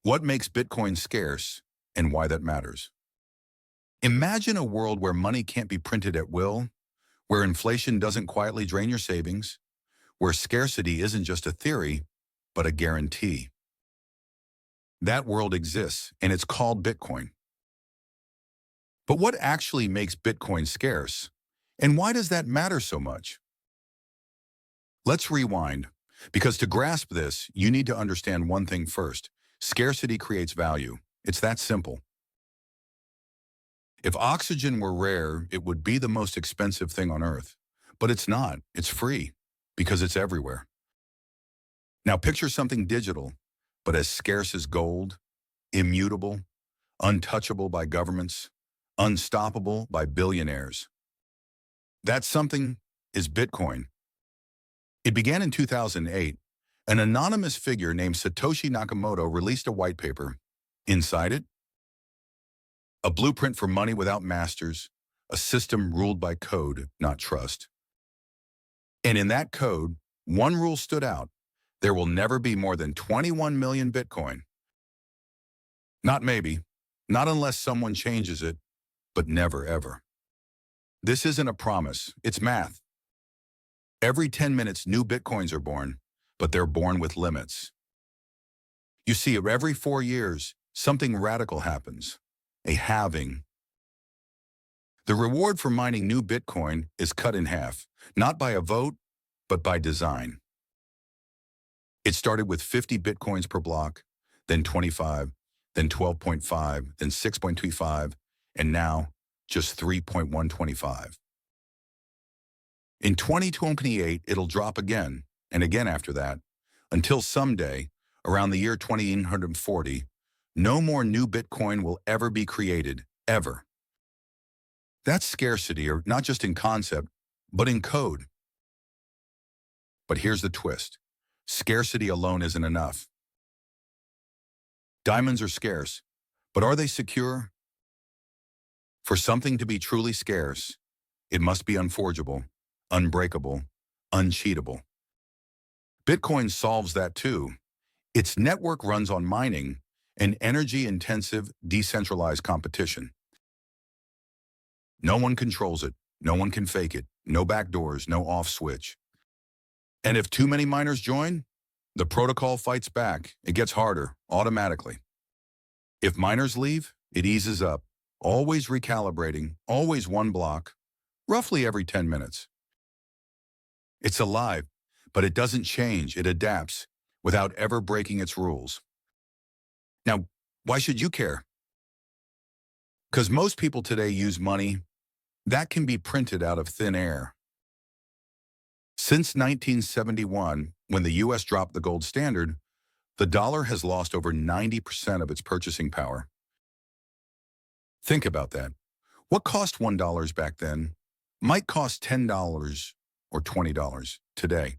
What makes Bitcoin scarce and why that matters? Imagine a world where money can't be printed at will, where inflation doesn't quietly drain your savings, where scarcity isn't just a theory, but a guarantee. That world exists, and it's called Bitcoin. But what actually makes Bitcoin scarce? And why does that matter so much? Let's rewind, because to grasp this, you need to understand one thing first. Scarcity creates value. It's that simple. If oxygen were rare, it would be the most expensive thing on Earth. But it's not. It's free, because it's everywhere. Now picture something digital, but as scarce as gold, immutable, untouchable by governments, unstoppable by billionaires. That something is Bitcoin. It began in 2008. An anonymous figure named Satoshi Nakamoto released a white paper. Inside it, a blueprint for money without masters, a system ruled by code, not trust. And in that code, one rule stood out. There will never be more than 21 million Bitcoin. Not maybe, not unless someone changes it, but never ever. This isn't a promise, it's math. Every 10 minutes, new Bitcoins are born, but they're born with limits. You see, every 4 years, something radical happens. A halving. The reward for mining new Bitcoin is cut in half, not by a vote, but by design. It started with 50 Bitcoins per block, then 25, then 12.5, then 6.25, and now just 3.125. In 2028, it'll drop again, and again after that, until someday, around the year 2140, no more new Bitcoin will ever be created, ever. That's scarcity, or not just in concept, but in code. But here's the twist. Scarcity alone isn't enough. Diamonds are scarce, but are they secure? For something to be truly scarce, it must be unforgeable, unbreakable, uncheatable. Bitcoin solves that too. Its network runs on mining, an energy-intensive, decentralized competition. No one controls it, no one can fake it, no backdoors, no off switch. And if too many miners join, the protocol fights back. It gets harder, automatically. If miners leave, it eases up, always recalibrating, always one block, roughly every 10 minutes. It's alive, but it doesn't change, it adapts, without ever breaking its rules. Now, why should you care? Because most people today use money that can be printed out of thin air. Since 1971, when the US dropped the gold standard, the dollar has lost over 90% of its purchasing power. Think about that. What cost $1 back then might cost $10 or $20 today.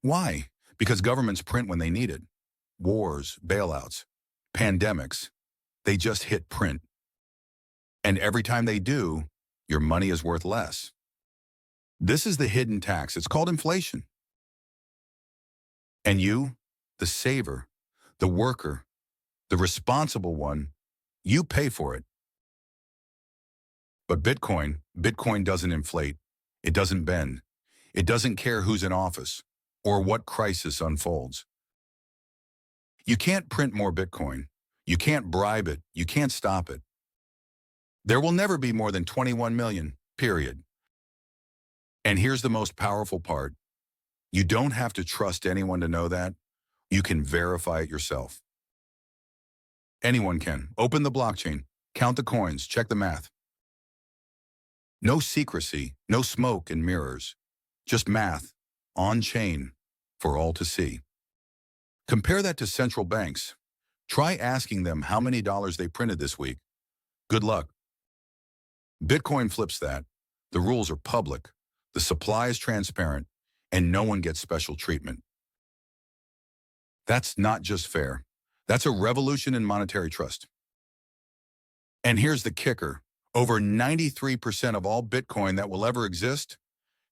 Why? Because governments print when they need it. Wars, bailouts, pandemics, they just hit print. And every time they do, your money is worth less. This is the hidden tax. It's called inflation. And you, the saver, the worker, the responsible one, you pay for it. But Bitcoin doesn't inflate. It doesn't bend. It doesn't care who's in office or what crisis unfolds. You can't print more Bitcoin. You can't bribe it. You can't stop it. There will never be more than 21 million, period. And here's the most powerful part. You don't have to trust anyone to know that. You can verify it yourself. Anyone can. Open the blockchain, count the coins, check the math. No secrecy, no smoke and mirrors. Just math, on-chain, for all to see. Compare that to central banks. Try asking them how many dollars they printed this week. Good luck. Bitcoin flips that. The rules are public, the supply is transparent, and no one gets special treatment. That's not just fair. That's a revolution in monetary trust. And here's the kicker. Over 93% of all Bitcoin that will ever exist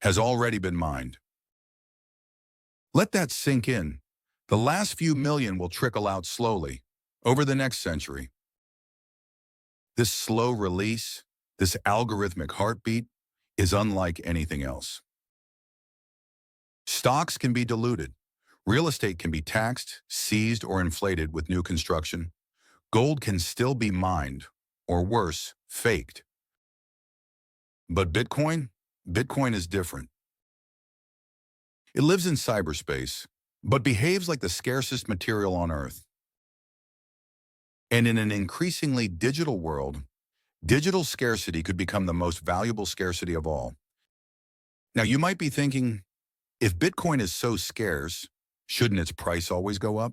has already been mined. Let that sink in. The last few million will trickle out slowly over the next century. This slow release, this algorithmic heartbeat, is unlike anything else. Stocks can be diluted. Real estate can be taxed, seized, or inflated with new construction. Gold can still be mined, or worse, faked. But Bitcoin? Bitcoin is different. It lives in cyberspace, but behaves like the scarcest material on Earth. And in an increasingly digital world, digital scarcity could become the most valuable scarcity of all. Now, you might be thinking, if Bitcoin is so scarce, shouldn't its price always go up?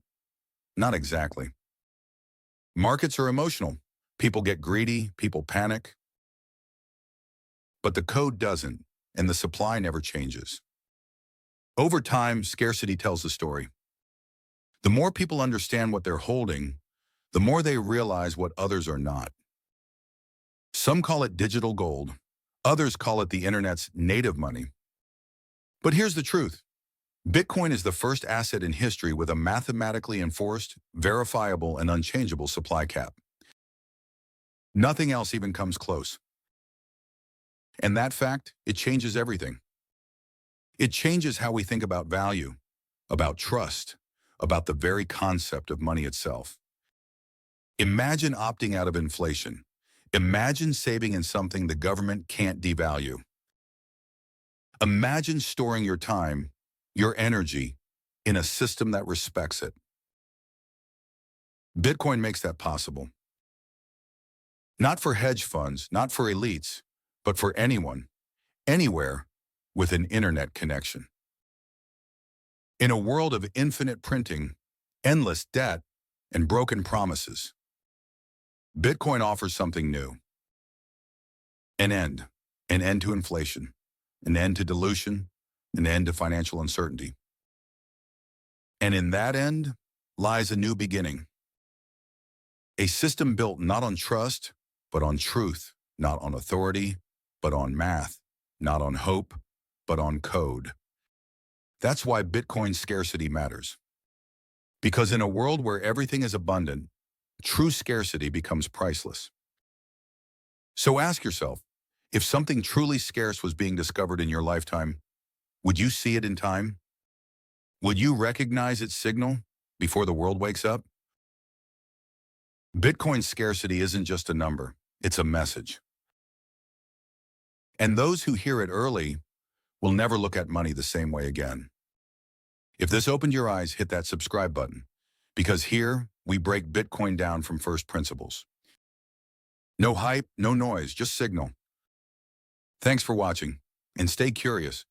Not exactly. Markets are emotional. People get greedy, people panic. But the code doesn't, and the supply never changes. Over time, scarcity tells the story. The more people understand what they're holding, the more they realize what others are not. Some call it digital gold. Others call it the internet's native money. But here's the truth. Bitcoin is the first asset in history with a mathematically enforced, verifiable, and unchangeable supply cap. Nothing else even comes close. And that fact, it changes everything. It changes how we think about value, about trust, about the very concept of money itself. Imagine opting out of inflation. Imagine saving in something the government can't devalue. Imagine storing your time, your energy, in a system that respects it. Bitcoin makes that possible. Not for hedge funds, not for elites, but for anyone, anywhere, with an internet connection. In a world of infinite printing, endless debt, and broken promises, Bitcoin offers something new. An end to inflation, an end to dilution, an end to financial uncertainty. And in that end lies a new beginning. A system built not on trust, but on truth, not on authority, but on math, not on hope, but on code. That's why Bitcoin scarcity matters. Because in a world where everything is abundant, true scarcity becomes priceless. So ask yourself, if something truly scarce was being discovered in your lifetime, would you see it in time? Would you recognize its signal before the world wakes up? Bitcoin's scarcity isn't just a number, it's a message. And those who hear it early will never look at money the same way again. If this opened your eyes, hit that subscribe button, because here we break Bitcoin down from first principles. No hype, no noise, just signal. Thanks for watching, and stay curious.